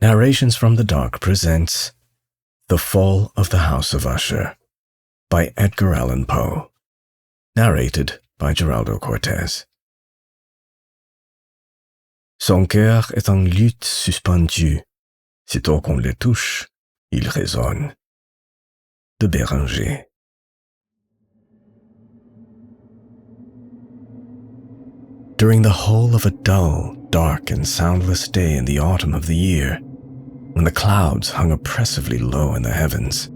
Narrations from the Dark presents The Fall of the House of Usher by Edgar Allan Poe. Narrated by Geraldo Côrtes. Son cœur est en lutte suspendue. Sitôt qu'on le touche, il résonne. De Béranger. During the whole of a dull, dark, and soundless day in the autumn of the year, when the clouds hung oppressively low in the heavens,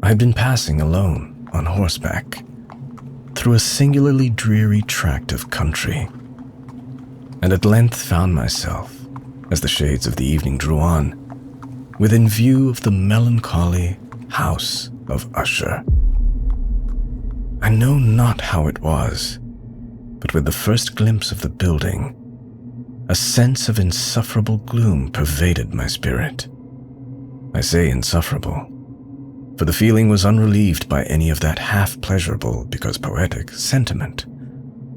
I had been passing alone on horseback through a singularly dreary tract of country, and at length found myself, as the shades of the evening drew on, within view of the melancholy House of Usher. I know not how it was, but with the first glimpse of the building, a sense of insufferable gloom pervaded my spirit. I say insufferable, for the feeling was unrelieved by any of that half-pleasurable, because poetic, sentiment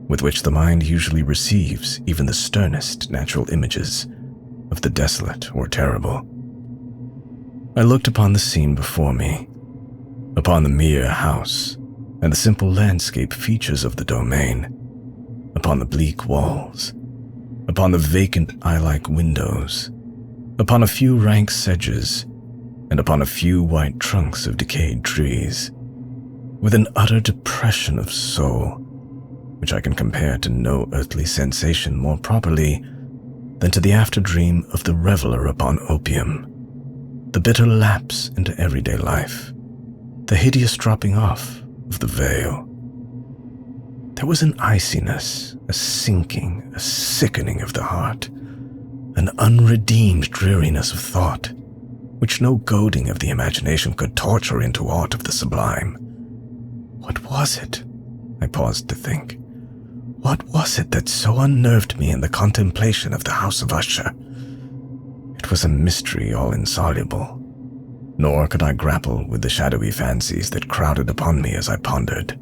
with which the mind usually receives even the sternest natural images of the desolate or terrible. I looked upon the scene before me, upon the mere house and the simple landscape features of the domain, upon the bleak walls, upon the vacant eye-like windows, upon a few rank sedges, and upon a few white trunks of decayed trees, with an utter depression of soul, which I can compare to no earthly sensation more properly than to the after-dream of the reveler upon opium, the bitter lapse into everyday life, the hideous dropping off of the veil. There was an iciness, a sinking, a sickening of the heart, an unredeemed dreariness of thought, which no goading of the imagination could torture into aught of the sublime. What was it? I paused to think. What was it that so unnerved me in the contemplation of the House of Usher? It was a mystery all insoluble, nor could I grapple with the shadowy fancies that crowded upon me as I pondered.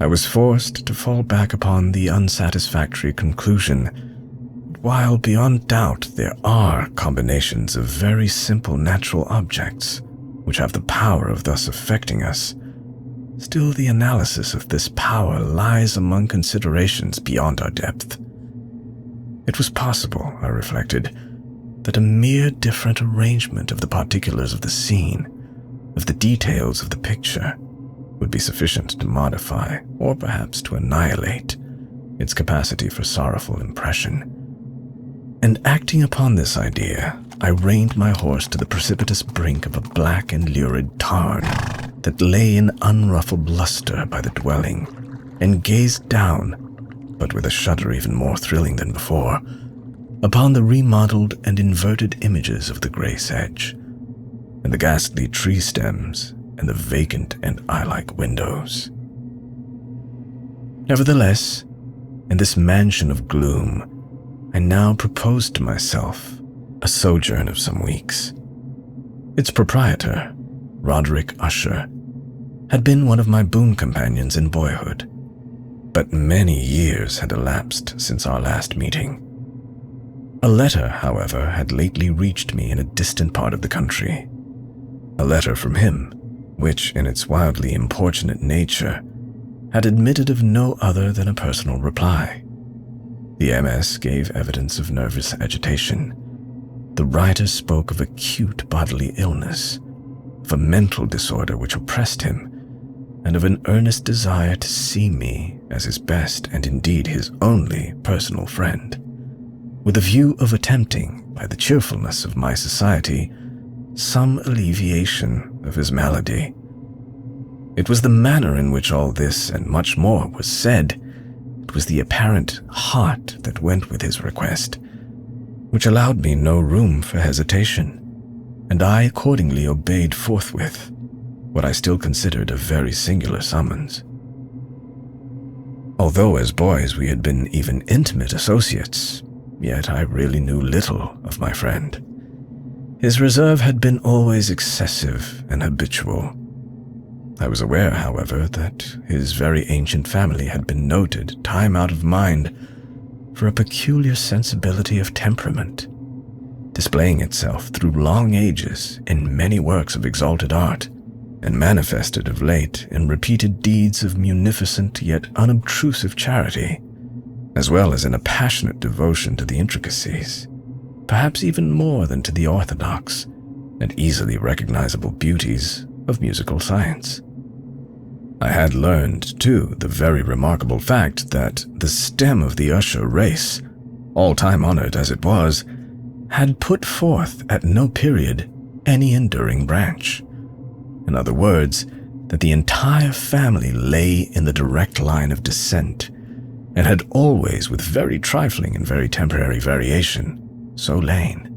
I was forced to fall back upon the unsatisfactory conclusion that while beyond doubt there are combinations of very simple natural objects which have the power of thus affecting us, still the analysis of this power lies among considerations beyond our depth. It was possible, I reflected, that a mere different arrangement of the particulars of the scene, of the details of the picture, would be sufficient to modify, or perhaps to annihilate, its capacity for sorrowful impression. And acting upon this idea, I reined my horse to the precipitous brink of a black and lurid tarn that lay in unruffled luster by the dwelling, and gazed down, but with a shudder even more thrilling than before, upon the remodeled and inverted images of the grey sedge, and the ghastly tree stems, and the vacant and eye-like windows. Nevertheless, in this mansion of gloom, I now proposed to myself a sojourn of some weeks. Its proprietor, Roderick Usher, had been one of my boon companions in boyhood, but many years had elapsed since our last meeting. A letter, however, had lately reached me in a distant part of the country. A letter from him, which, in its wildly importunate nature, had admitted of no other than a personal reply. The MS gave evidence of nervous agitation. The writer spoke of acute bodily illness, of a mental disorder which oppressed him, and of an earnest desire to see me as his best and indeed his only personal friend, with a view of attempting, by the cheerfulness of my society, some alleviation of his malady. It was the manner in which all this and much more was said, it was the apparent heart that went with his request, which allowed me no room for hesitation, and I accordingly obeyed forthwith what I still considered a very singular summons. Although as boys we had been even intimate associates, yet I really knew little of my friend. His reserve had been always excessive and habitual. I was aware, however, that his very ancient family had been noted, time out of mind, for a peculiar sensibility of temperament, displaying itself through long ages in many works of exalted art, and manifested of late in repeated deeds of munificent yet unobtrusive charity, as well as in a passionate devotion to the intricacies, perhaps even more than to the orthodox and easily recognizable beauties of musical science. I had learned, too, the very remarkable fact that the stem of the Usher race, all time honored as it was, had put forth at no period any enduring branch. In other words, that the entire family lay in the direct line of descent, and had always, with very trifling and very temporary variation, so lain.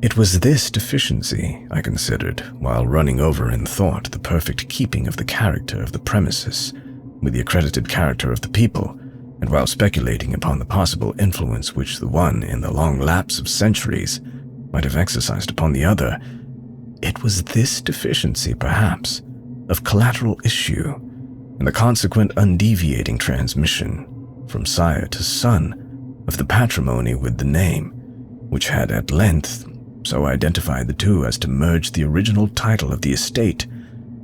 It was this deficiency, I considered, while running over in thought the perfect keeping of the character of the premises with the accredited character of the people, and while speculating upon the possible influence which the one, in the long lapse of centuries, might have exercised upon the other. It was this deficiency, perhaps, of collateral issue, and the consequent undeviating transmission, from sire to son, of the patrimony with the name, which had at length so identified the two as to merge the original title of the estate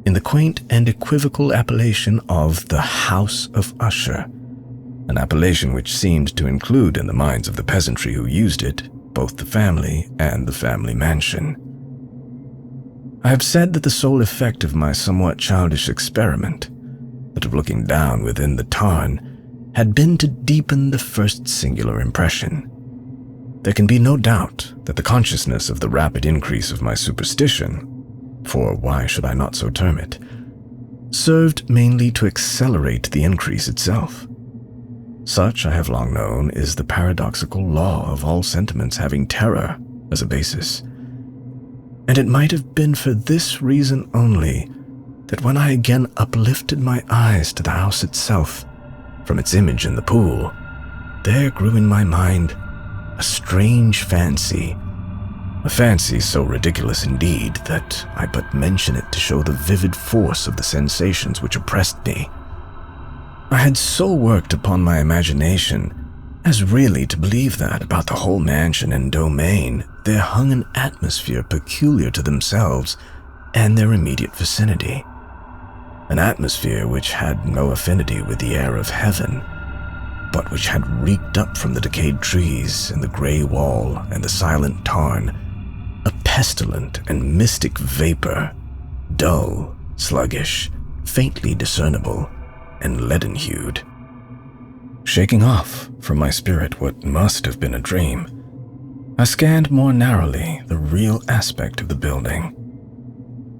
in the quaint and equivocal appellation of the House of Usher, an appellation which seemed to include in the minds of the peasantry who used it both the family and the family mansion. I have said that the sole effect of my somewhat childish experiment, that of looking down within the tarn, had been to deepen the first singular impression. There can be no doubt that the consciousness of the rapid increase of my superstition, for why should I not so term it, served mainly to accelerate the increase itself. Such, I have long known, is the paradoxical law of all sentiments having terror as a basis. And it might have been for this reason only that when I again uplifted my eyes to the house itself from its image in the pool, there grew in my mind a strange fancy, a fancy so ridiculous indeed that I but mention it to show the vivid force of the sensations which oppressed me. I had so worked upon my imagination as really to believe that about the whole mansion and domain there hung an atmosphere peculiar to themselves and their immediate vicinity, an atmosphere which had no affinity with the air of heaven, but which had reeked up from the decayed trees and the gray wall and the silent tarn, a pestilent and mystic vapor, dull, sluggish, faintly discernible, and leaden-hued. Shaking off from my spirit what must have been a dream, I scanned more narrowly the real aspect of the building.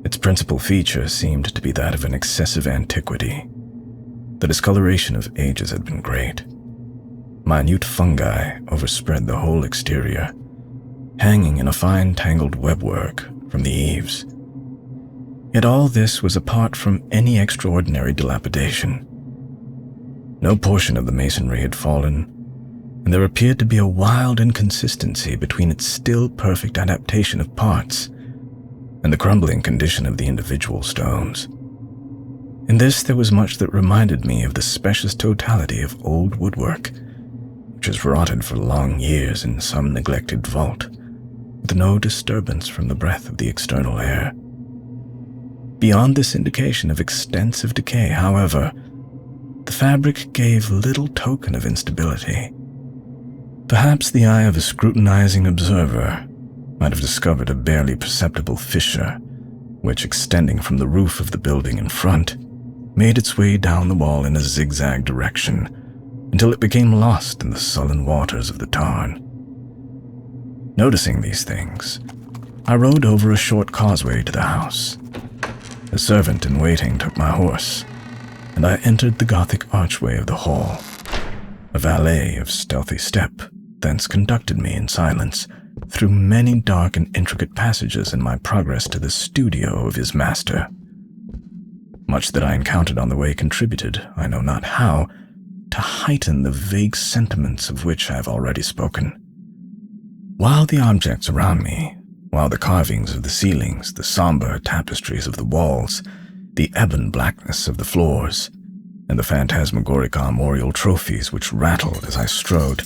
Its principal feature seemed to be that of an excessive antiquity. The discoloration of ages had been great. Minute fungi overspread the whole exterior, hanging in a fine tangled webwork from the eaves. Yet all this was apart from any extraordinary dilapidation. No portion of the masonry had fallen, and there appeared to be a wild inconsistency between its still perfect adaptation of parts and the crumbling condition of the individual stones. In this there was much that reminded me of the specious totality of old woodwork, which has rotted for long years in some neglected vault, with no disturbance from the breath of the external air. Beyond this indication of extensive decay, however, the fabric gave little token of instability. Perhaps the eye of a scrutinizing observer might have discovered a barely perceptible fissure, which, extending from the roof of the building in front, made its way down the wall in a zigzag direction until it became lost in the sullen waters of the tarn. Noticing these things, I rode over a short causeway to the house. A servant in waiting took my horse, and I entered the gothic archway of the hall. A valet of stealthy step thence conducted me in silence through many dark and intricate passages in my progress to the studio of his master. Much that I encountered on the way contributed, I know not how, to heighten the vague sentiments of which I have already spoken. While the objects around me, while the carvings of the ceilings, the somber tapestries of the walls, the ebon blackness of the floors, and the phantasmagoric armorial trophies which rattled as I strode,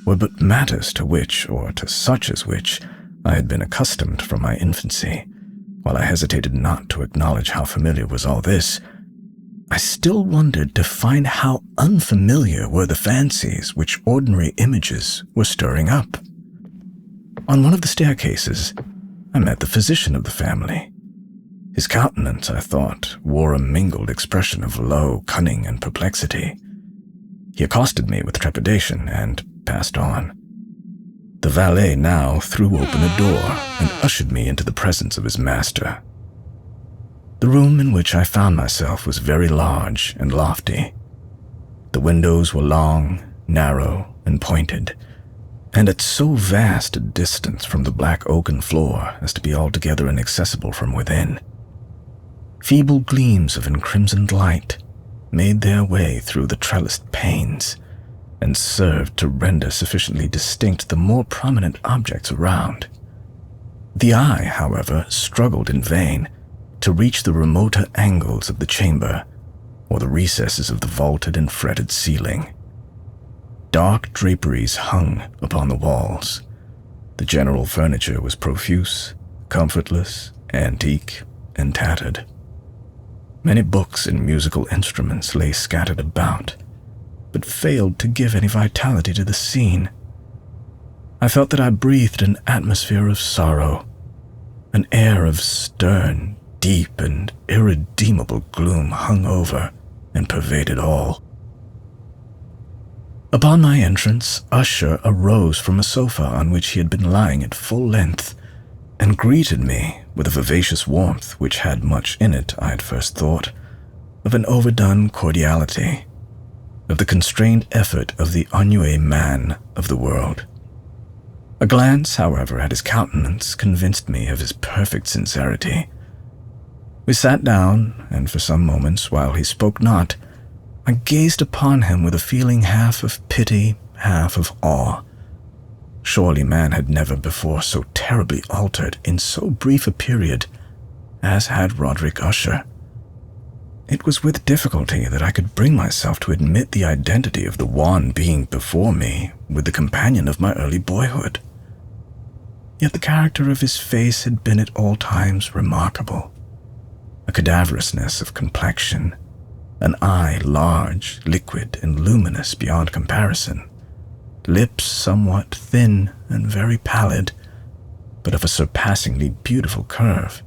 were but matters to which, or to such as which, I had been accustomed from my infancy. While I hesitated not to acknowledge how familiar was all this, I still wondered to find how unfamiliar were the fancies which ordinary images were stirring up. On one of the staircases, I met the physician of the family. His countenance, I thought, wore a mingled expression of low cunning and perplexity. He accosted me with trepidation and passed on. The valet now threw open a door and ushered me into the presence of his master. The room in which I found myself was very large and lofty. The windows were long, narrow, and pointed, and at so vast a distance from the black oaken floor as to be altogether inaccessible from within. Feeble gleams of encrimsoned light made their way through the trellised panes and served to render sufficiently distinct the more prominent objects around. The eye, however, struggled in vain to reach the remoter angles of the chamber or the recesses of the vaulted and fretted ceiling. Dark draperies hung upon the walls. The general furniture was profuse, comfortless, antique, and tattered. Many books and musical instruments lay scattered about, but failed to give any vitality to the scene. I felt that I breathed an atmosphere of sorrow, an air of stern, deep, and irredeemable gloom hung over and pervaded all. Upon my entrance, Usher arose from a sofa on which he had been lying at full length and greeted me with a vivacious warmth which had much in it, I at first thought, of an overdone cordiality, of the constrained effort of the ennuyé man of the world. A glance, however, at his countenance convinced me of his perfect sincerity. We sat down, and for some moments, while he spoke not, I gazed upon him with a feeling half of pity, half of awe. Surely man had never before so terribly altered in so brief a period as had Roderick Usher. It was with difficulty that I could bring myself to admit the identity of the wan being before me with the companion of my early boyhood. Yet the character of his face had been at all times remarkable. A cadaverousness of complexion, an eye large, liquid, and luminous beyond comparison, lips somewhat thin and very pallid, but of a surpassingly beautiful curve,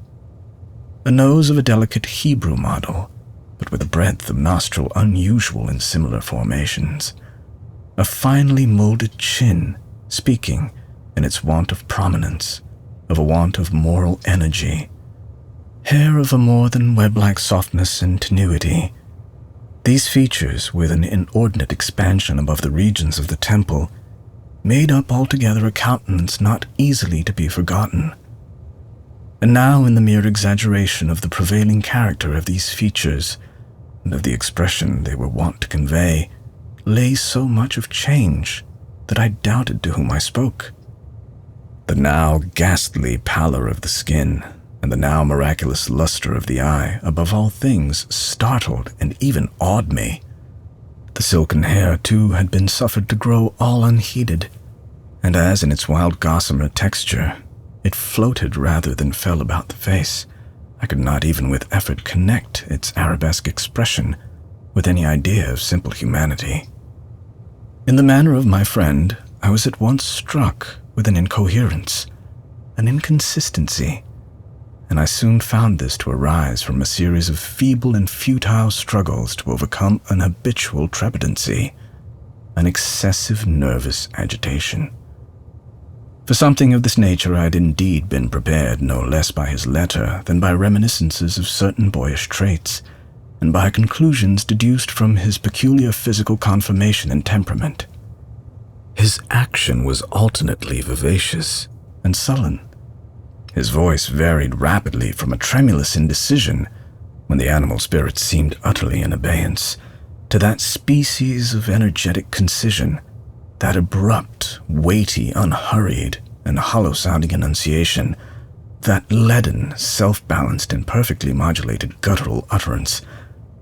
a nose of a delicate Hebrew model, but with a breadth of nostril unusual in similar formations, a finely molded chin, speaking, in its want of prominence, of a want of moral energy, hair of a more than web-like softness and tenuity. These features, with an inordinate expansion above the regions of the temple, made up altogether a countenance not easily to be forgotten. And now, in the mere exaggeration of the prevailing character of these features, and of the expression they were wont to convey, lay so much of change that I doubted to whom I spoke. The now ghastly pallor of the skin, and the now miraculous luster of the eye, above all things, startled and even awed me. The silken hair, too, had been suffered to grow all unheeded, and as in its wild gossamer texture, it floated rather than fell about the face, I could not even with effort connect its arabesque expression with any idea of simple humanity. In the manner of my friend, I was at once struck with an incoherence, an inconsistency, and I soon found this to arise from a series of feeble and futile struggles to overcome an habitual trepidancy, an excessive nervous agitation. For something of this nature I had indeed been prepared no less by his letter than by reminiscences of certain boyish traits, and by conclusions deduced from his peculiar physical conformation and temperament. His action was alternately vivacious and sullen. His voice varied rapidly from a tremulous indecision, when the animal spirits seemed utterly in abeyance, to that species of energetic concision, that abrupt, weighty, unhurried, and hollow-sounding enunciation, that leaden, self-balanced, and perfectly modulated guttural utterance,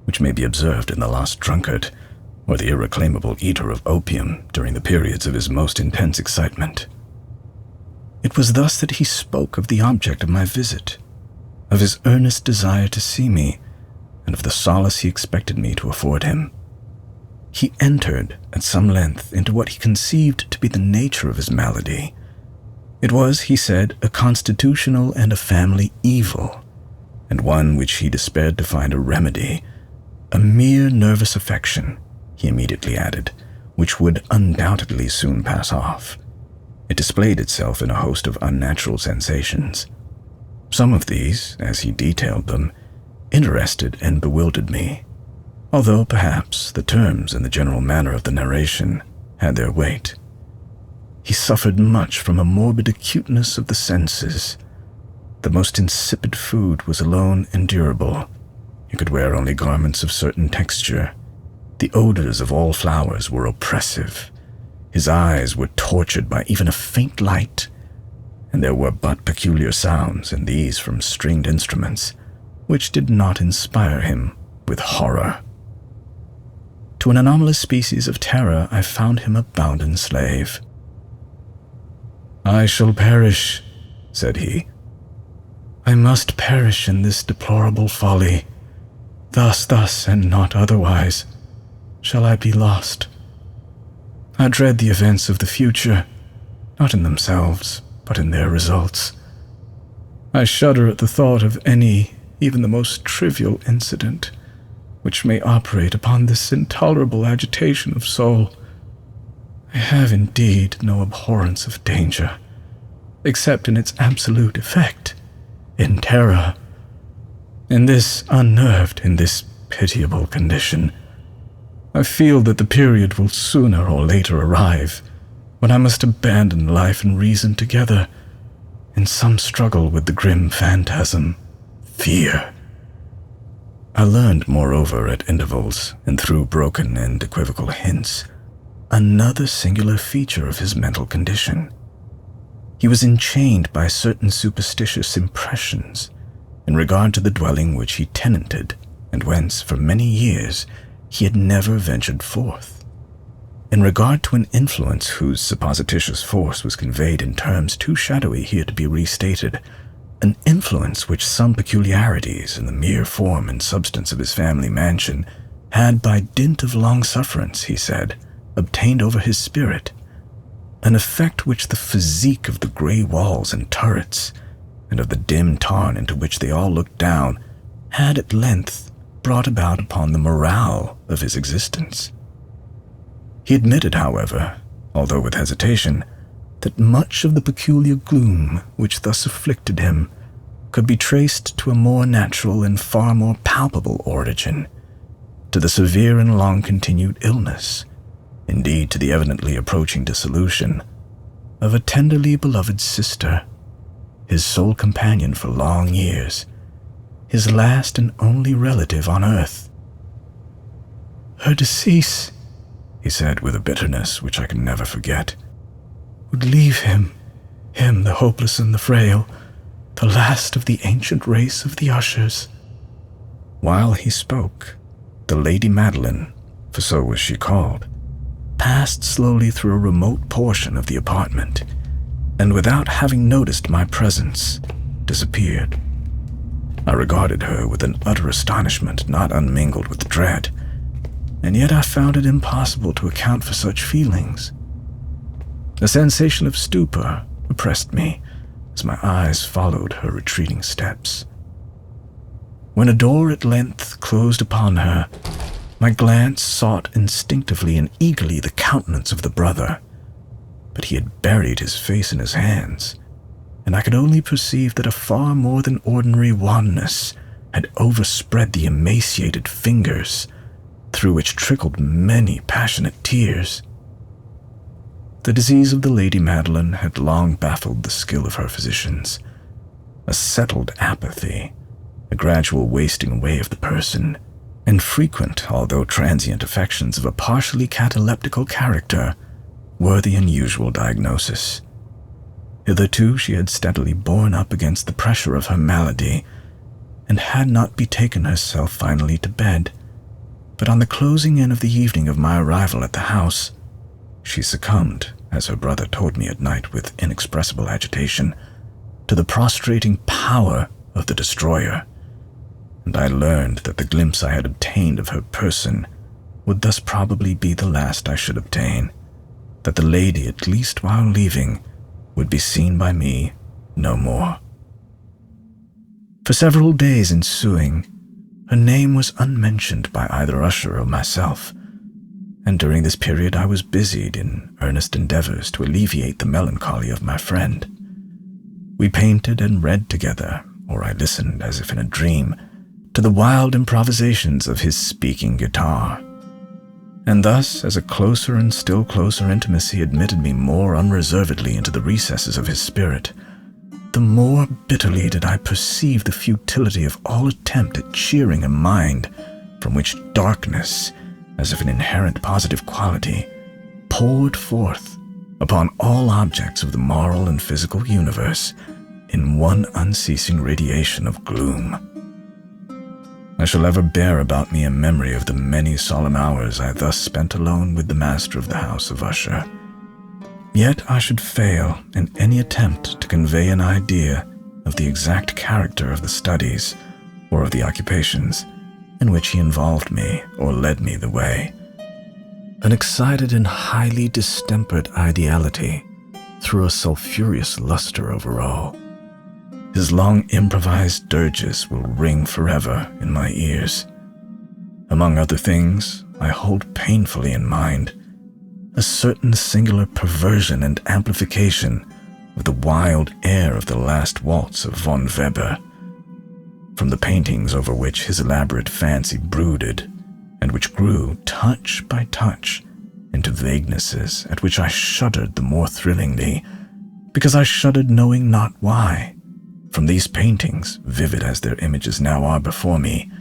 which may be observed in the lost drunkard, or the irreclaimable eater of opium during the periods of his most intense excitement. It was thus that he spoke of the object of my visit, of his earnest desire to see me, and of the solace he expected me to afford him. He entered at some length into what he conceived to be the nature of his malady. It was, he said, a constitutional and a family evil, and one which he despaired to find a remedy, a mere nervous affection, he immediately added, which would undoubtedly soon pass off. It displayed itself in a host of unnatural sensations. Some of these, as he detailed them, interested and bewildered me, although perhaps the terms and the general manner of the narration had their weight. He suffered much from a morbid acuteness of the senses. The most insipid food was alone endurable. He could wear only garments of certain texture. The odors of all flowers were oppressive. His eyes were tortured by even a faint light, and there were but peculiar sounds, and these from stringed instruments, which did not inspire him with horror. To an anomalous species of terror, I found him a bounden slave. "I shall perish," said he. "I must perish in this deplorable folly. Thus, and not otherwise, shall I be lost. I dread the events of the future, not in themselves, but in their results. I shudder at the thought of any, even the most trivial incident, which may operate upon this intolerable agitation of soul. I have indeed no abhorrence of danger, except in its absolute effect, in terror. In this unnerved, in this pitiable condition, I feel that the period will sooner or later arrive when I must abandon life and reason together in some struggle with the grim phantasm, fear." I learned, moreover, at intervals, and through broken and equivocal hints, another singular feature of his mental condition. He was enchained by certain superstitious impressions in regard to the dwelling which he tenanted, and whence, for many years, he had never ventured forth. In regard to an influence whose supposititious force was conveyed in terms too shadowy here to be restated, an influence which some peculiarities in the mere form and substance of his family mansion had, by dint of long sufferance, he said, obtained over his spirit, an effect which the physique of the grey walls and turrets, and of the dim tarn into which they all looked down, had at length brought about upon the morale of his existence. He admitted, however, although with hesitation, that much of the peculiar gloom which thus afflicted him could be traced to a more natural and far more palpable origin, to the severe and long-continued illness, indeed to the evidently approaching dissolution, of a tenderly beloved sister, his sole companion for long years, his last and only relative on earth. "Her decease," he said with a bitterness which I can never forget, "would leave him the hopeless and the frail, the last of the ancient race of the Ushers." While he spoke, the Lady Madeline, for so was she called, passed slowly through a remote portion of the apartment, and without having noticed my presence, disappeared. I regarded her with an utter astonishment not unmingled with dread, and yet I found it impossible to account for such feelings. A sensation of stupor oppressed me as my eyes followed her retreating steps. When a door at length closed upon her, my glance sought instinctively and eagerly the countenance of the brother, but he had buried his face in his hands, and I could only perceive that a far more than ordinary wanness had overspread the emaciated fingers, through which trickled many passionate tears. The disease of the Lady Madeline had long baffled the skill of her physicians. A settled apathy, a gradual wasting away of the person, and frequent, although transient affections of a partially cataleptical character were the unusual diagnosis. Hitherto she had steadily borne up against the pressure of her malady, and had not betaken herself finally to bed, but on the closing in of the evening of my arrival at the house, she succumbed as her brother told me at night with inexpressible agitation, to the prostrating power of the destroyer, and I learned that the glimpse I had obtained of her person would thus probably be the last I should obtain, that the lady, at least while leaving, would be seen by me no more. For several days ensuing, her name was unmentioned by either Usher or myself, and during this period I was busied in earnest endeavors to alleviate the melancholy of my friend. We painted and read together, or I listened as if in a dream, to the wild improvisations of his speaking guitar. And thus, as a closer and still closer intimacy admitted me more unreservedly into the recesses of his spirit, the more bitterly did I perceive the futility of all attempt at cheering a mind from which darkness, as if an inherent positive quality, poured forth upon all objects of the moral and physical universe in one unceasing radiation of gloom. I shall ever bear about me a memory of the many solemn hours I thus spent alone with the master of the House of Usher. Yet I should fail in any attempt to convey an idea of the exact character of the studies or of the occupations in which he involved me or led me the way. An excited and highly distempered ideality threw a sulphurous luster over all. His long improvised dirges will ring forever in my ears. Among other things, I hold painfully in mind a certain singular perversion and amplification of the wild air of the last waltz of von Weber, from the paintings over which his elaborate fancy brooded, and which grew touch by touch into vaguenesses at which I shuddered the more thrillingly, because I shuddered knowing not why. From these paintings, vivid as their images now are before me,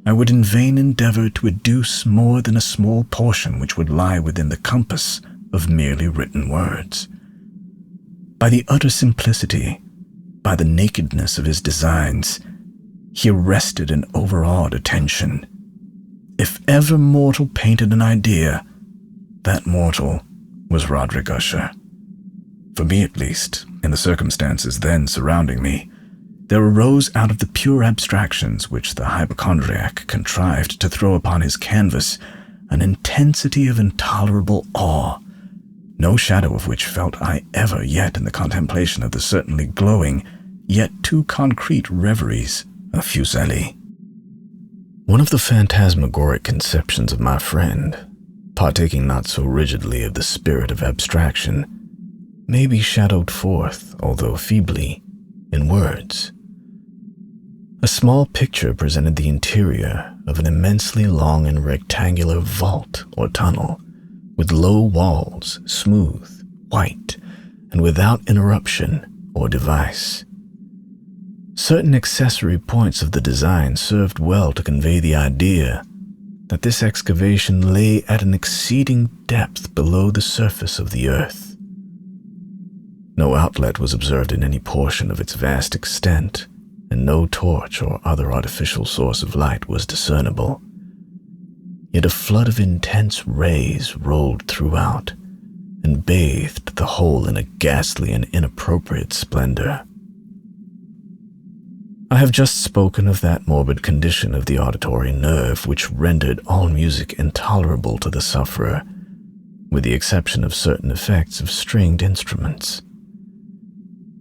I would in vain endeavor to adduce more than a small portion which would lie within the compass of merely written words. By the utter simplicity, by the nakedness of his designs, he arrested and overawed attention. If ever mortal painted an idea, that mortal was Roderick Usher. For me at least, in the circumstances then surrounding me, there arose out of the pure abstractions which the hypochondriac contrived to throw upon his canvas an intensity of intolerable awe, no shadow of which felt I ever yet in the contemplation of the certainly glowing, yet too concrete reveries of Fuseli. One of the phantasmagoric conceptions of my friend, partaking not so rigidly of the spirit of abstraction, may be shadowed forth, although feebly, in words. A small picture presented the interior of an immensely long and rectangular vault or tunnel, with low walls, smooth, white, and without interruption or device. Certain accessory points of the design served well to convey the idea that this excavation lay at an exceeding depth below the surface of the earth. No outlet was observed in any portion of its vast extent, and no torch or other artificial source of light was discernible. Yet a flood of intense rays rolled throughout, and bathed the whole in a ghastly and inappropriate splendor. I have just spoken of that morbid condition of the auditory nerve which rendered all music intolerable to the sufferer, with the exception of certain effects of stringed instruments.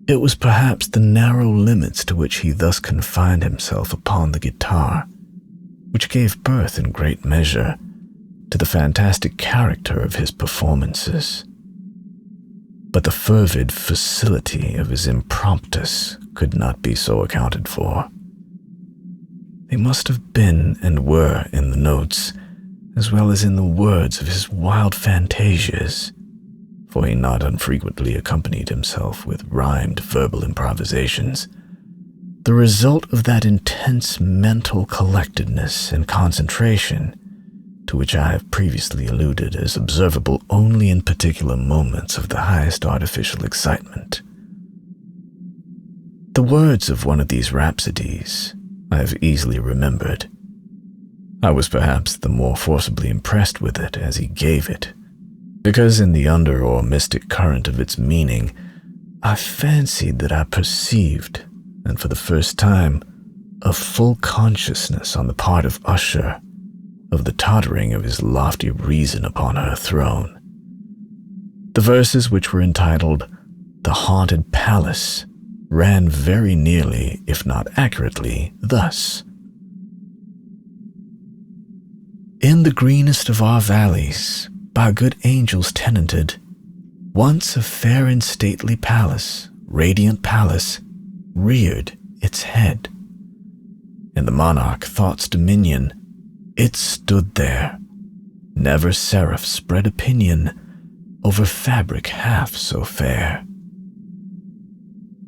It was perhaps the narrow limits to which he thus confined himself upon the guitar, which gave birth in great measure to the fantastic character of his performances. But the fervid facility of his impromptus could not be so accounted for. They must have been and were in the notes, as well as in the words of his wild fantasias, for he not unfrequently accompanied himself with rhymed verbal improvisations, the result of that intense mental collectedness and concentration to which I have previously alluded as observable only in particular moments of the highest artificial excitement. The words of one of these rhapsodies I have easily remembered. I was perhaps the more forcibly impressed with it as he gave it, because in the under or mystic current of its meaning, I fancied that I perceived, and for the first time, a full consciousness on the part of Usher of the tottering of his lofty reason upon her throne. The verses, which were entitled "The Haunted Palace," ran very nearly, if not accurately, thus: "In the greenest of our valleys, by good angels tenanted, once a fair and stately palace, radiant palace, reared its head. In the monarch thought's dominion, it stood there. Never seraph spread opinion over fabric half so fair.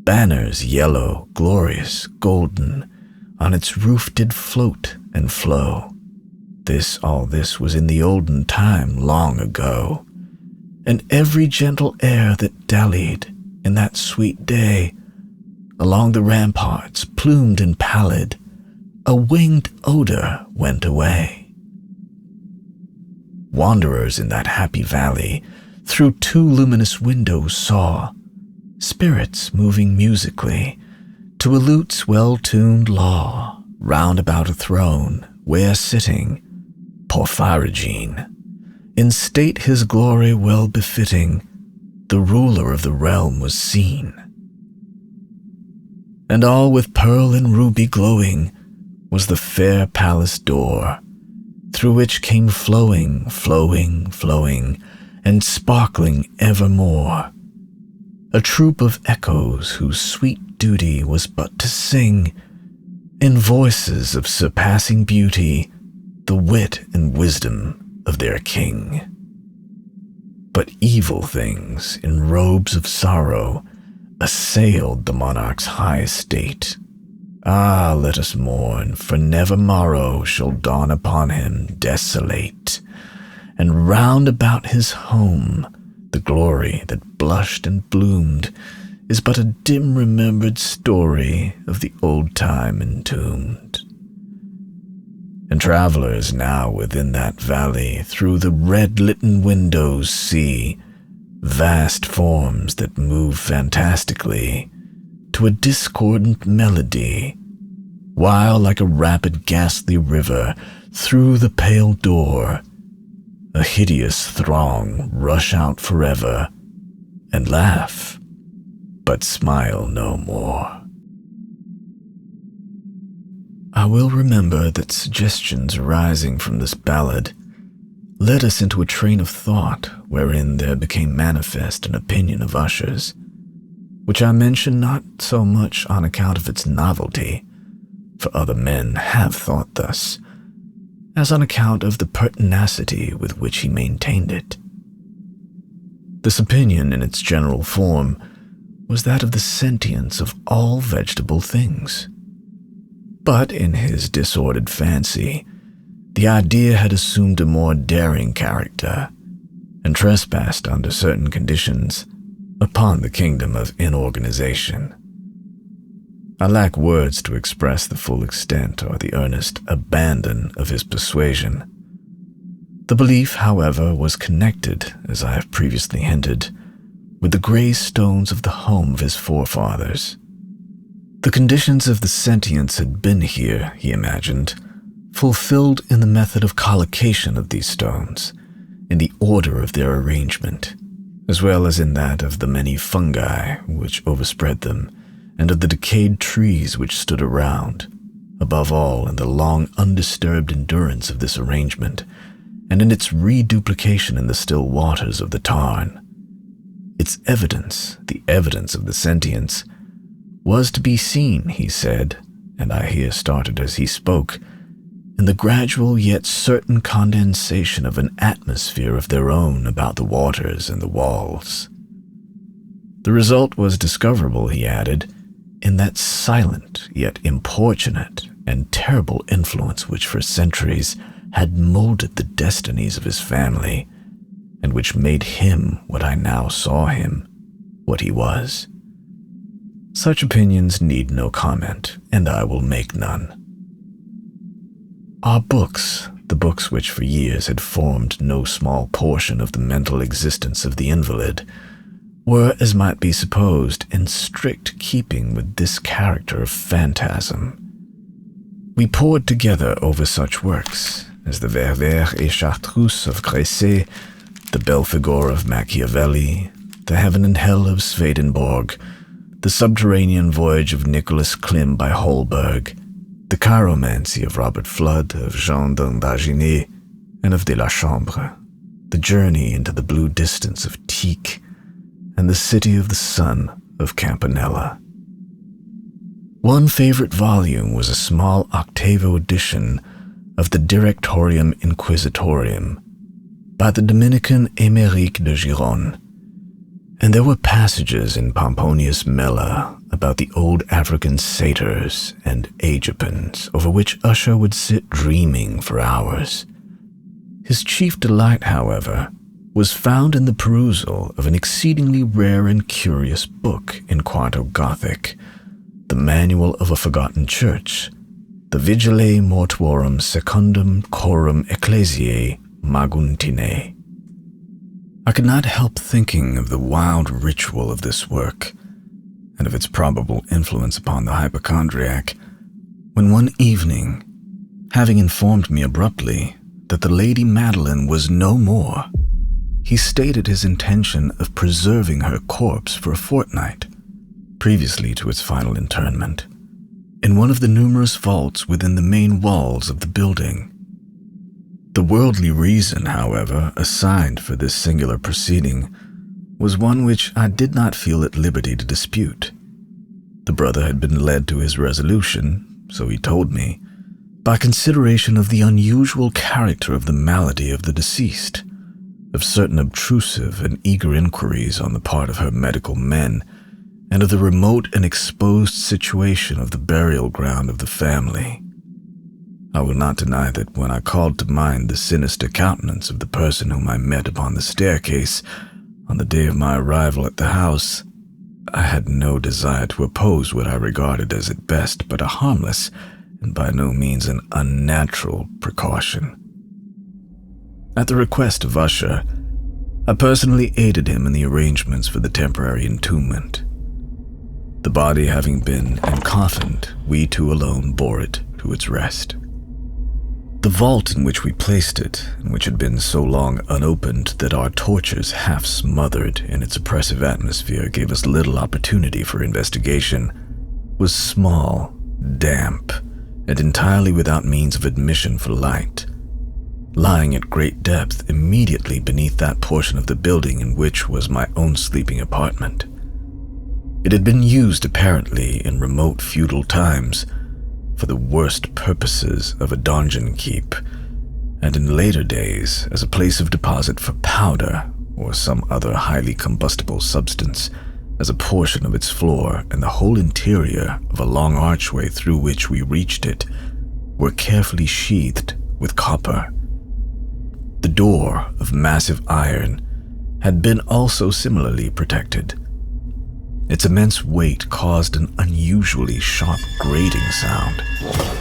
Banners yellow, glorious, golden, on its roof did float and flow. All this was in the olden time long ago. And every gentle air that dallied in that sweet day, along the ramparts, plumed and pallid, a winged odor went away. Wanderers in that happy valley through two luminous windows saw spirits moving musically to a lute's well-tuned law, round about a throne where sitting Porphyrogene, in state his glory well befitting, the ruler of the realm was seen. And all with pearl and ruby glowing was the fair palace door, through which came flowing, and sparkling evermore, a troop of echoes whose sweet duty was but to sing, in voices of surpassing beauty, the wit and wisdom of their king. But evil things in robes of sorrow assailed the monarch's high estate. Ah, let us mourn, for never morrow shall dawn upon him desolate, and round about his home the glory that blushed and bloomed is but a dim remembered story of the old time entombed. And travelers now within that valley through the red-litten windows see vast forms that move fantastically to a discordant melody, while like a rapid ghastly river through the pale door a hideous throng rush out forever and laugh, but smile no more. I will remember that suggestions arising from this ballad led us into a train of thought wherein there became manifest an opinion of Usher's, which I mention not so much on account of its novelty, for other men have thought thus, as on account of the pertinacity with which he maintained it. This opinion in its general form was that of the sentience of all vegetable things. But in his disordered fancy, the idea had assumed a more daring character and trespassed under certain conditions upon the kingdom of inorganization. I lack words to express the full extent or the earnest abandon of his persuasion. The belief, however, was connected, as I have previously hinted, with the gray stones of the home of his forefathers. The conditions of the sentience had been here, he imagined, fulfilled in the method of collocation of these stones, in the order of their arrangement, as well as in that of the many fungi which overspread them, and of the decayed trees which stood around, above all in the long undisturbed endurance of this arrangement, and in its reduplication in the still waters of the tarn. Its evidence, the evidence of the sentience, was to be seen, he said, and I here started as he spoke, in the gradual yet certain condensation of an atmosphere of their own about the waters and the walls. The result was discoverable, he added, in that silent yet importunate and terrible influence which for centuries had molded the destinies of his family, and which made him what I now saw him, what he was. Such opinions need no comment, and I will make none. Our books, the books which for years had formed no small portion of the mental existence of the invalid, were, as might be supposed, in strict keeping with this character of phantasm. We pored together over such works as the Ververs et Chartreuse of Crécy, the Belphegor of Machiavelli, the Heaven and Hell of Swedenborg, the Subterranean Voyage of Nicholas Klim by Holberg, the Chiromancy of Robert Flood, of Jean d'Indaginé, and of de la Chambre, the Journey into the Blue Distance of Tieck, and the City of the Sun of Campanella. One favorite volume was a small octavo edition of the Directorium Inquisitorium by the Dominican Émeric de Giron, and there were passages in Pomponius Mela about the old African satyrs and Aegyptians over which Usher would sit dreaming for hours. His chief delight, however, was found in the perusal of an exceedingly rare and curious book in quarto Gothic, the Manual of a Forgotten Church, the Vigile Mortuorum Secundum Chorum Ecclesiae Maguntinae. I could not help thinking of the wild ritual of this work, and of its probable influence upon the hypochondriac, when one evening, having informed me abruptly that the Lady Madeline was no more, he stated his intention of preserving her corpse for a fortnight, previously to its final interment, in one of the numerous vaults within the main walls of the building. The worldly reason, however, assigned for this singular proceeding was one which I did not feel at liberty to dispute. The brother had been led to his resolution, so he told me, by consideration of the unusual character of the malady of the deceased, of certain obtrusive and eager inquiries on the part of her medical men, and of the remote and exposed situation of the burial ground of the family. I will not deny that when I called to mind the sinister countenance of the person whom I met upon the staircase on the day of my arrival at the house, I had no desire to oppose what I regarded as at best but a harmless and by no means an unnatural precaution. At the request of Usher, I personally aided him in the arrangements for the temporary entombment. The body having been encoffined, we two alone bore it to its rest. The vault in which we placed it, and which had been so long unopened that our torches half smothered in its oppressive atmosphere gave us little opportunity for investigation, was small, damp, and entirely without means of admission for light, lying at great depth immediately beneath that portion of the building in which was my own sleeping apartment. It had been used apparently in remote feudal times for the worst purposes of a donjon keep, and in later days as a place of deposit for powder or some other highly combustible substance, as a portion of its floor and the whole interior of a long archway through which we reached it were carefully sheathed with copper. The door of massive iron had been also similarly protected. Its immense weight caused an unusually sharp grating sound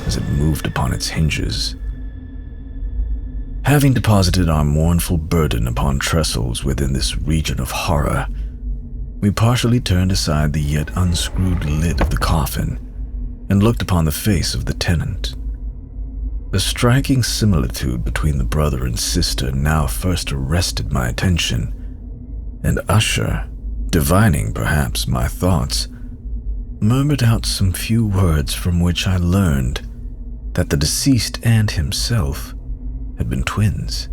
as it moved upon its hinges. Having deposited our mournful burden upon trestles within this region of horror, we partially turned aside the yet unscrewed lid of the coffin and looked upon the face of the tenant. A striking similitude between the brother and sister now first arrested my attention, and Usher, divining perhaps my thoughts, murmured out some few words from which I learned that the deceased and himself had been twins,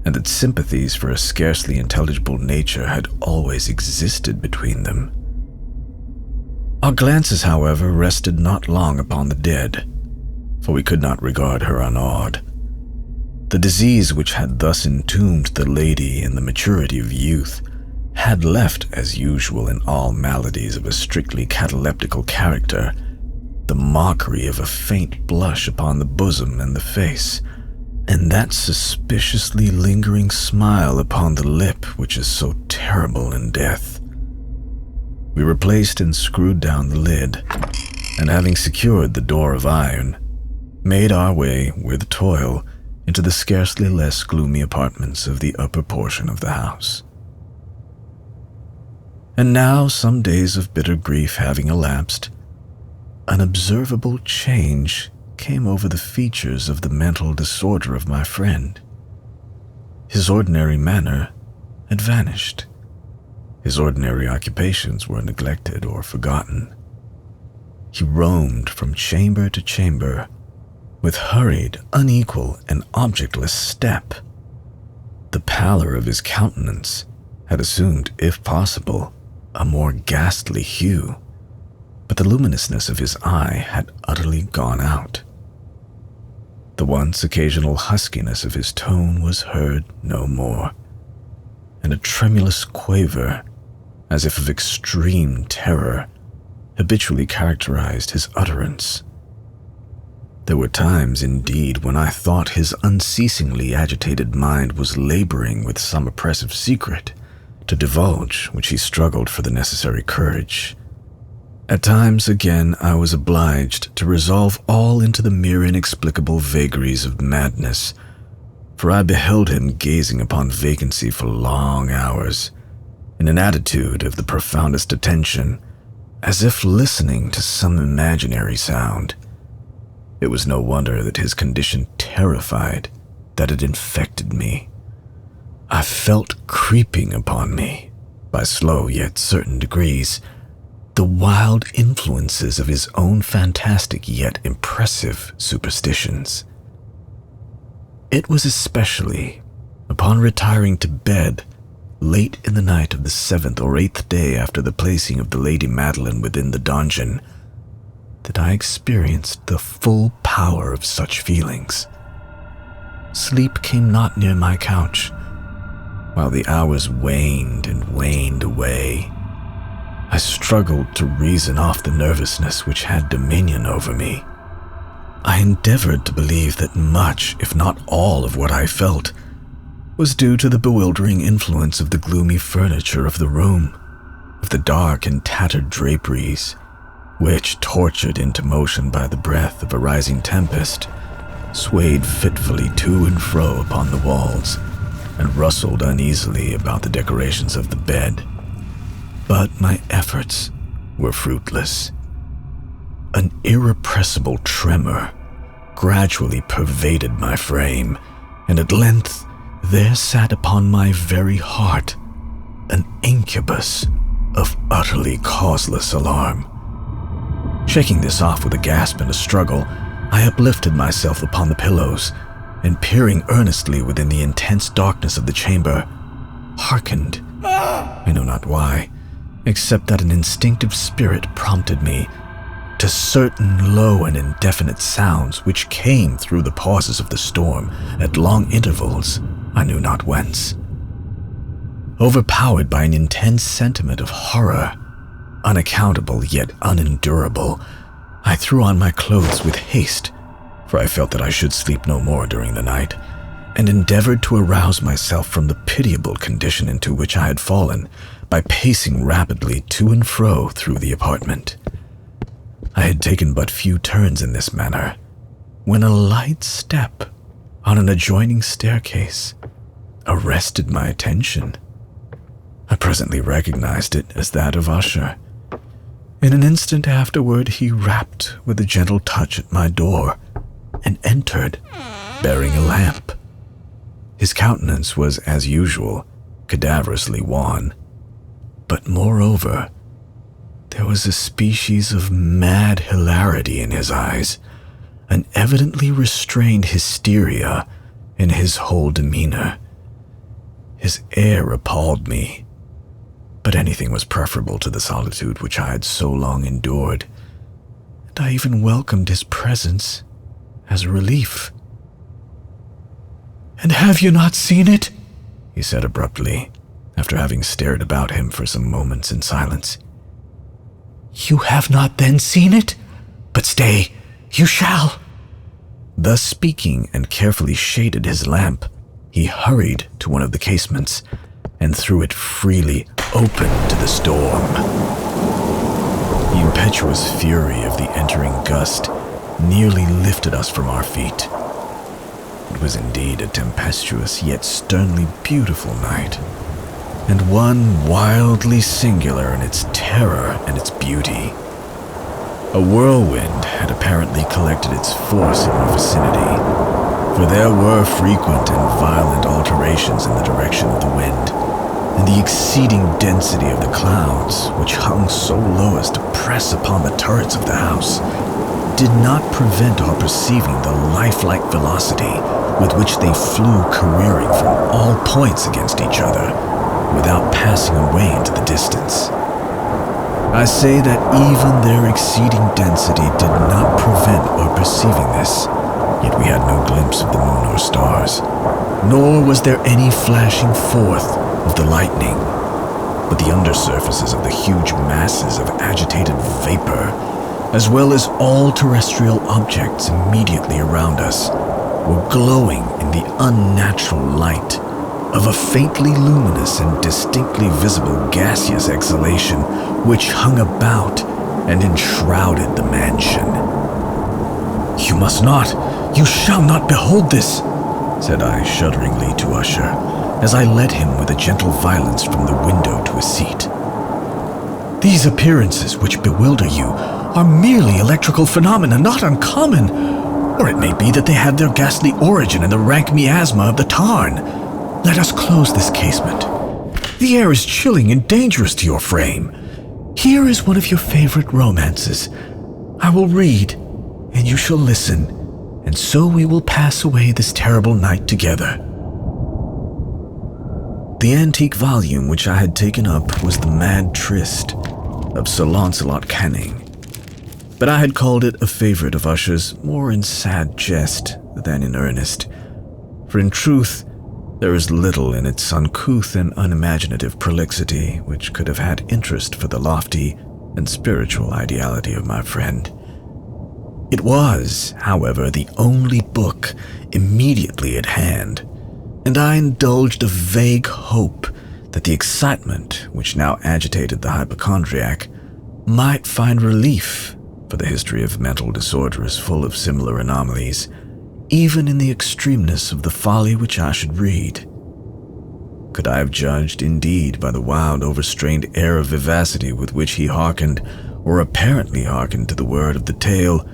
and that sympathies for a scarcely intelligible nature had always existed between them. Our glances, however, rested not long upon the dead, for we could not regard her unawed. The disease which had thus entombed the lady in the maturity of youth had left, as usual in all maladies of a strictly cataleptical character, the mockery of a faint blush upon the bosom and the face, and that suspiciously lingering smile upon the lip which is so terrible in death. We replaced and screwed down the lid, and having secured the door of iron, made our way with toil into the scarcely less gloomy apartments of the upper portion of the house. And now, some days of bitter grief having elapsed, an observable change came over the features of the mental disorder of my friend. His ordinary manner had vanished. His ordinary occupations were neglected or forgotten. He roamed from chamber to chamber with hurried, unequal, and objectless step. The pallor of his countenance had assumed, if possible, a more ghastly hue, but the luminousness of his eye had utterly gone out. The once occasional huskiness of his tone was heard no more, and a tremulous quaver, as if of extreme terror, habitually characterized his utterance. There were times, indeed, when I thought his unceasingly agitated mind was laboring with some oppressive secret to divulge, which he struggled for the necessary courage. At times, again, I was obliged to resolve all into the mere inexplicable vagaries of madness, for I beheld him gazing upon vacancy for long hours, in an attitude of the profoundest attention, as if listening to some imaginary sound. It was no wonder that his condition terrified, that it infected me. I felt creeping upon me, by slow yet certain degrees, the wild influences of his own fantastic yet impressive superstitions. It was especially upon retiring to bed late in the night of the 7th or 8th day after the placing of the Lady Madeline within the donjon that I experienced the full power of such feelings. Sleep came not near my couch, while the hours waned and waned away. I struggled to reason off the nervousness which had dominion over me. I endeavored to believe that much, if not all, of what I felt was due to the bewildering influence of the gloomy furniture of the room, of the dark and tattered draperies, which, tortured into motion by the breath of a rising tempest, swayed fitfully to and fro upon the walls and rustled uneasily about the decorations of the bed. But my efforts were fruitless. An irrepressible tremor gradually pervaded my frame, and at length there sat upon my very heart an incubus of utterly causeless alarm. Shaking this off with a gasp and a struggle, I uplifted myself upon the pillows, and peering earnestly within the intense darkness of the chamber, hearkened, I know not why, except that an instinctive spirit prompted me, to certain low and indefinite sounds which came through the pauses of the storm at long intervals, I knew not whence. Overpowered by an intense sentiment of horror, unaccountable yet unendurable, I threw on my clothes with haste, for I felt that I should sleep no more during the night, and endeavored to arouse myself from the pitiable condition into which I had fallen by pacing rapidly to and fro through the apartment. I had taken but few turns in this manner, when a light step on an adjoining staircase arrested my attention. I presently recognized it as that of Usher. In an instant afterward, he rapped with a gentle touch at my door and entered, bearing a lamp. His countenance was, as usual, cadaverously wan, but moreover, there was a species of mad hilarity in his eyes, an evidently restrained hysteria in his whole demeanor. His air appalled me, but anything was preferable to the solitude which I had so long endured, and I even welcomed his presence as a relief. "And have you not seen it?" he said abruptly, after having stared about him for some moments in silence. "You have not then seen it? But stay, you shall." Thus speaking, and carefully shaded his lamp, he hurried to one of the casements and threw it freely open to the storm. The impetuous fury of the entering gust nearly lifted us from our feet. It was indeed a tempestuous yet sternly beautiful night, and one wildly singular in its terror and its beauty. A whirlwind had apparently collected its force in our vicinity, for there were frequent and violent alterations in the direction of the wind, and the exceeding density of the clouds, which hung so low as to press upon the turrets of the house, did not prevent our perceiving the lifelike velocity with which they flew careering from all points against each other, without passing away into the distance. I say that even their exceeding density did not prevent our perceiving this, yet we had no glimpse of the moon or stars, nor was there any flashing forth of the lightning, but the undersurfaces of the huge masses of agitated vapor, as well as all terrestrial objects immediately around us, were glowing in the unnatural light of a faintly luminous and distinctly visible gaseous exhalation which hung about and enshrouded the mansion. "You must not, you shall not behold this," said I shudderingly to Usher, as I led him with a gentle violence from the window to a seat. "These appearances which bewilder you are merely electrical phenomena, not uncommon, or it may be that they have their ghastly origin in the rank miasma of the tarn. Let us close this casement. The air is chilling and dangerous to your frame. Here is one of your favorite romances. I will read, and you shall listen, and so we will pass away this terrible night together." The antique volume which I had taken up was The Mad Tryst of Sir Launcelot Canning, but I had called it a favorite of Usher's more in sad jest than in earnest, for in truth there is little in its uncouth and unimaginative prolixity which could have had interest for the lofty and spiritual ideality of my friend. It was, however, the only book immediately at hand, and I indulged a vague hope that the excitement which now agitated the hypochondriac might find relief, for the history of mental disorder is full of similar anomalies, even in the extremeness of the folly which I should read. Could I have judged, indeed, by the wild, overstrained air of vivacity with which he hearkened, or apparently hearkened to the word of the tale,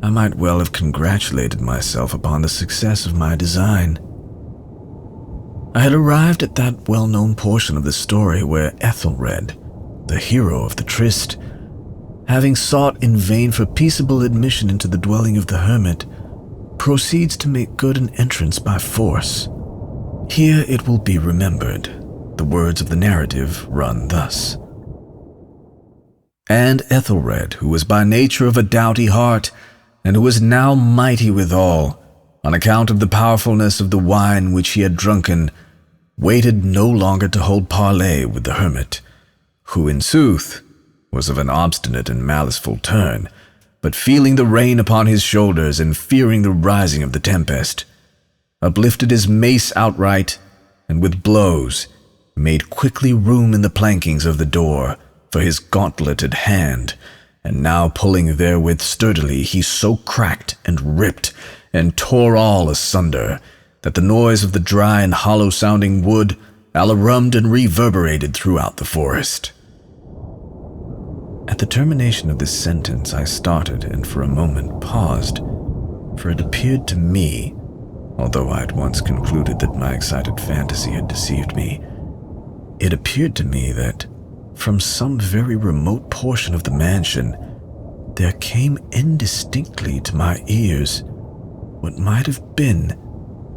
I might well have congratulated myself upon the success of my design. I had arrived at that well-known portion of the story where Ethelred, the hero of the tryst, having sought in vain for peaceable admission into the dwelling of the hermit, proceeds to make good an entrance by force. Here it will be remembered, the words of the narrative run thus. "And Ethelred, who was by nature of a doughty heart, and who was now mighty withal, on account of the powerfulness of the wine which he had drunken, waited no longer to hold parley with the hermit, who in sooth was of an obstinate and maliceful turn, but feeling the rain upon his shoulders and fearing the rising of the tempest, uplifted his mace outright, and with blows made quickly room in the plankings of the door for his gauntleted hand, and now pulling therewith sturdily, he so cracked and ripped and tore all asunder, that the noise of the dry and hollow-sounding wood alarummed and reverberated throughout the forest." At the termination of this sentence I started and for a moment paused, for it appeared to me, although I had once concluded that my excited fantasy had deceived me, it appeared to me that, from some very remote portion of the mansion, there came indistinctly to my ears what might have been,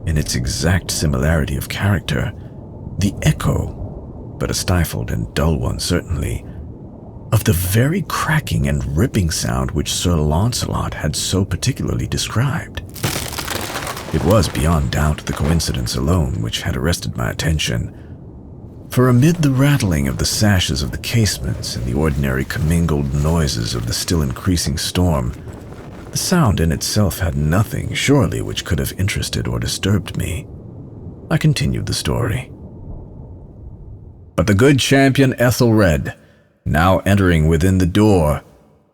in its exact similarity of character, the echo, but a stifled and dull one certainly, of the very cracking and ripping sound which Sir Launcelot had so particularly described. It was beyond doubt the coincidence alone which had arrested my attention, for amid the rattling of the sashes of the casements and the ordinary commingled noises of the still increasing storm, the sound in itself had nothing, surely, which could have interested or disturbed me. I continued the story. "But the good champion Ethelred, now entering within the door,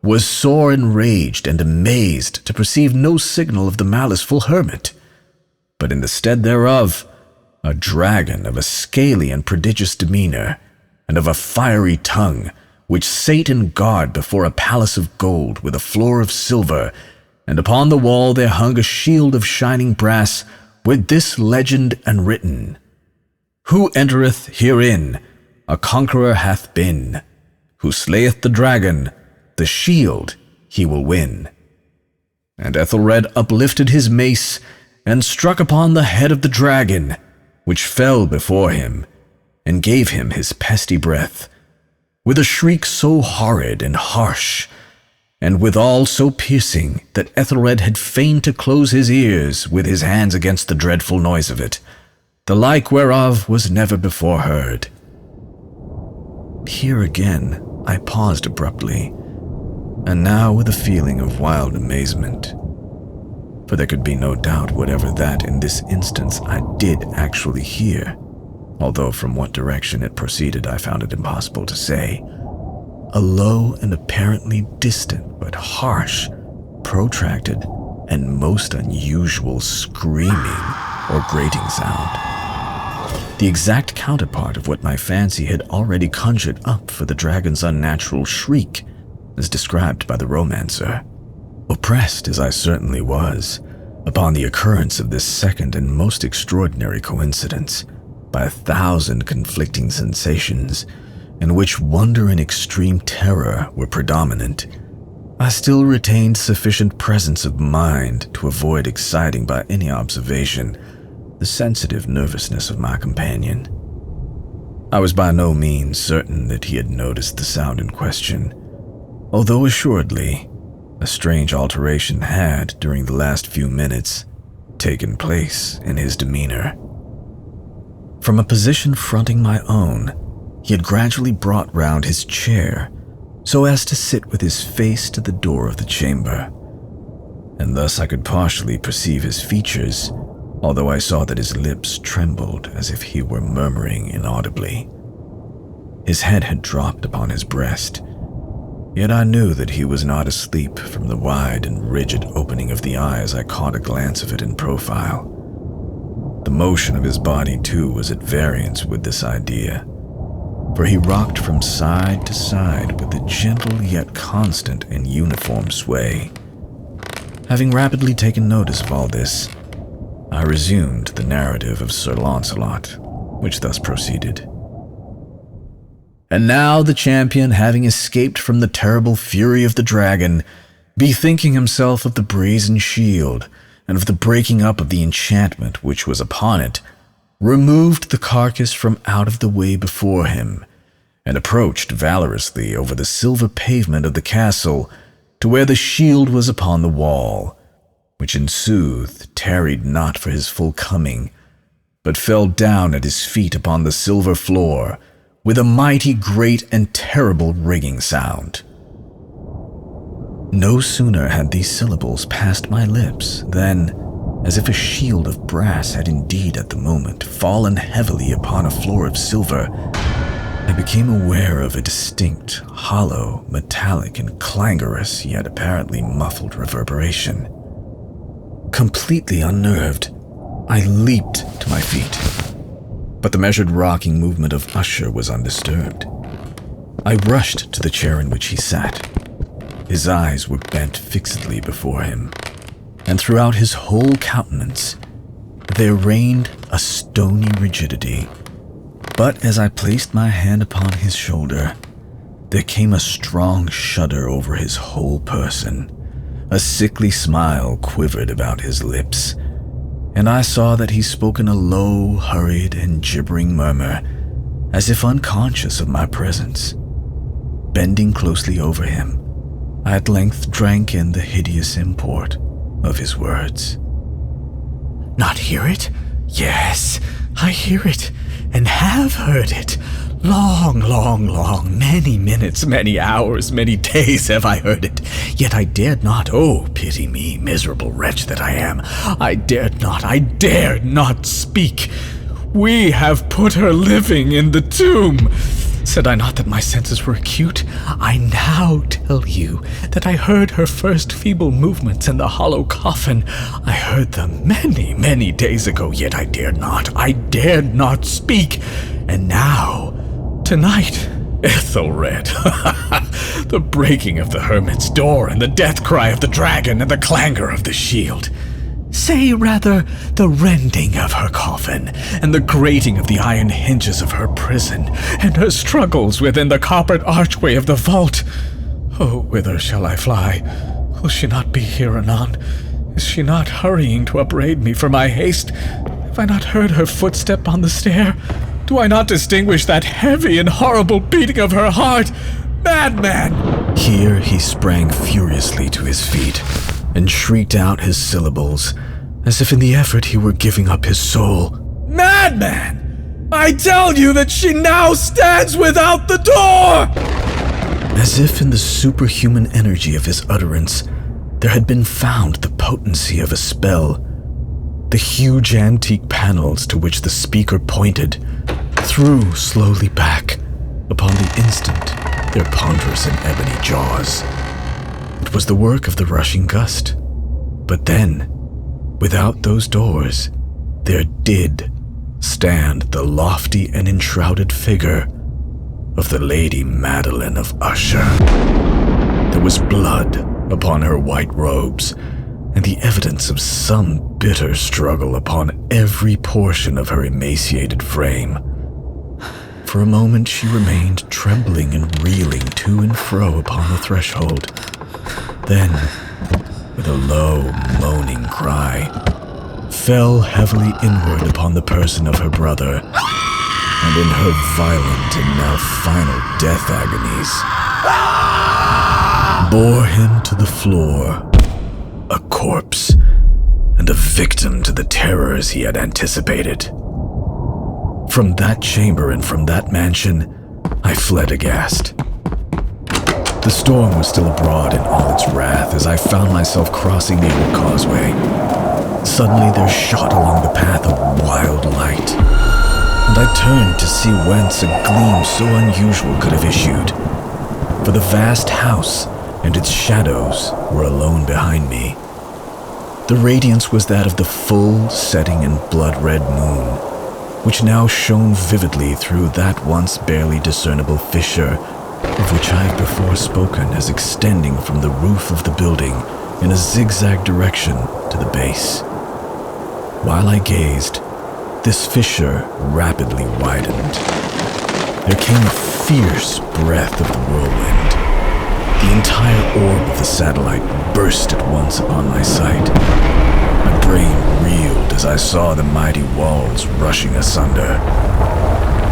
was sore enraged and amazed to perceive no signal of the maliceful hermit, but in the stead thereof, a dragon of a scaly and prodigious demeanor, and of a fiery tongue, which sate in guard before a palace of gold with a floor of silver, and upon the wall there hung a shield of shining brass with this legend enwritten: Who entereth herein, a conqueror hath been. Who slayeth the dragon, the shield he will win. And Ethelred uplifted his mace, and struck upon the head of the dragon, which fell before him, and gave him his pesty breath, with a shriek so horrid and harsh, and withal so piercing, that Ethelred had fain to close his ears with his hands against the dreadful noise of it, the like whereof was never before heard. Here again I paused abruptly, and now with a feeling of wild amazement, for there could be no doubt whatever that in this instance I did actually hear, although from what direction it proceeded I found it impossible to say. A low and apparently distant but harsh, protracted, and most unusual screaming or grating sound. The exact counterpart of what my fancy had already conjured up for the dragon's unnatural shriek, as described by the romancer. Oppressed as I certainly was, upon the occurrence of this second and most extraordinary coincidence, by 1,000 conflicting sensations, in which wonder and extreme terror were predominant, I still retained sufficient presence of mind to avoid exciting by any observation the sensitive nervousness of my companion. I was by no means certain that he had noticed the sound in question, although assuredly a strange alteration had, during the last few minutes, taken place in his demeanor. From a position fronting my own, he had gradually brought round his chair so as to sit with his face to the door of the chamber, and thus I could partially perceive his features, although I saw that his lips trembled as if he were murmuring inaudibly. His head had dropped upon his breast, yet I knew that he was not asleep from the wide and rigid opening of the eye as I caught a glance of it in profile. The motion of his body, too, was at variance with this idea, for he rocked from side to side with a gentle yet constant and uniform sway. Having rapidly taken notice of all this, I resumed the narrative of Sir Launcelot, which thus proceeded. And now the champion, having escaped from the terrible fury of the dragon, bethinking himself of the brazen shield, and of the breaking up of the enchantment which was upon it, removed the carcass from out of the way before him, and approached valorously over the silver pavement of the castle to where the shield was upon the wall, which in sooth tarried not for his full coming, but fell down at his feet upon the silver floor, with a mighty great and terrible ringing sound. No sooner had these syllables passed my lips than, as if a shield of brass had indeed at the moment fallen heavily upon a floor of silver, I became aware of a distinct, hollow, metallic, and clangorous, yet apparently muffled reverberation. Completely unnerved, I leaped to my feet, but the measured rocking movement of Usher was undisturbed. I rushed to the chair in which he sat. His eyes were bent fixedly before him, and throughout his whole countenance there reigned a stony rigidity. But as I placed my hand upon his shoulder, there came a strong shudder over his whole person. A sickly smile quivered about his lips, and I saw that he spoke in a low, hurried, and gibbering murmur, as if unconscious of my presence. Bending closely over him, I at length drank in the hideous import of his words. "Not hear it? Yes, I hear it, and have heard it. Long, many minutes, many hours, many days have I heard it. Yet I dared not, oh, pity me, miserable wretch that I am. I dared not speak. We have put her living in the tomb. Said I not that my senses were acute? I now tell you that I heard her first feeble movements in the hollow coffin. I heard them many, many days ago, yet I dared not speak. And now, tonight, Ethelred, the breaking of the hermit's door, and the death cry of the dragon, and the clangor of the shield. Say rather, the rending of her coffin, and the grating of the iron hinges of her prison, and her struggles within the coppered archway of the vault. Oh, whither shall I fly? Will she not be here anon? Is she not hurrying to upbraid me for my haste? Have I not heard her footstep on the stair? Do I not distinguish that heavy and horrible beating of her heart? Madman! Here he sprang furiously to his feet and shrieked out his syllables, as if in the effort he were giving up his soul. Madman! I tell you that she now stands without the door! As if in the superhuman energy of his utterance, there had been found the potency of a spell. The huge antique panels to which the speaker pointed threw slowly back, upon the instant, their ponderous and ebony jaws. It was the work of the rushing gust. But then, without those doors, there did stand the lofty and enshrouded figure of the Lady Madeline of Usher. There was blood upon her white robes, and the evidence of some bitter struggle upon every portion of her emaciated frame. For a moment she remained trembling and reeling to and fro upon the threshold. Then, with a low, moaning cry, fell heavily inward upon the person of her brother, and in her violent and now final death agonies, bore him to the floor, a corpse, and a victim to the terrors he had anticipated. From that chamber and from that mansion, I fled aghast. The storm was still abroad in all its wrath as I found myself crossing the old causeway. Suddenly there shot along the path a wild light, and I turned to see whence a gleam so unusual could have issued. For the vast house and its shadows were alone behind me. The radiance was that of the full setting and blood-red moon, which now shone vividly through that once barely discernible fissure, of which I have before spoken as extending from the roof of the building in a zigzag direction to the base. While I gazed, this fissure rapidly widened. There came a fierce breath of the whirlwind. The entire orb of the satellite burst at once upon my sight. My brain reeled as I saw the mighty walls rushing asunder.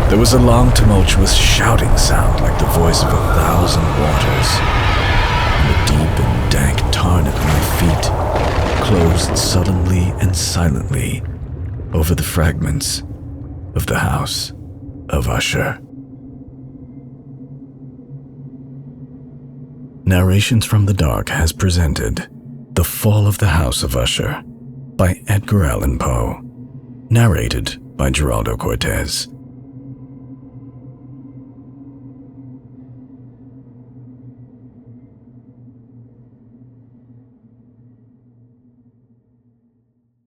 There was a long, tumultuous shouting sound like the voice of 1,000 waters, and the deep and dank tarn at my feet closed sullenly and silently over the fragments of the House of Usher. Narrations from the Dark has presented The Fall of the House of Usher by Edgar Allan Poe, narrated by Geraldo Côrtes.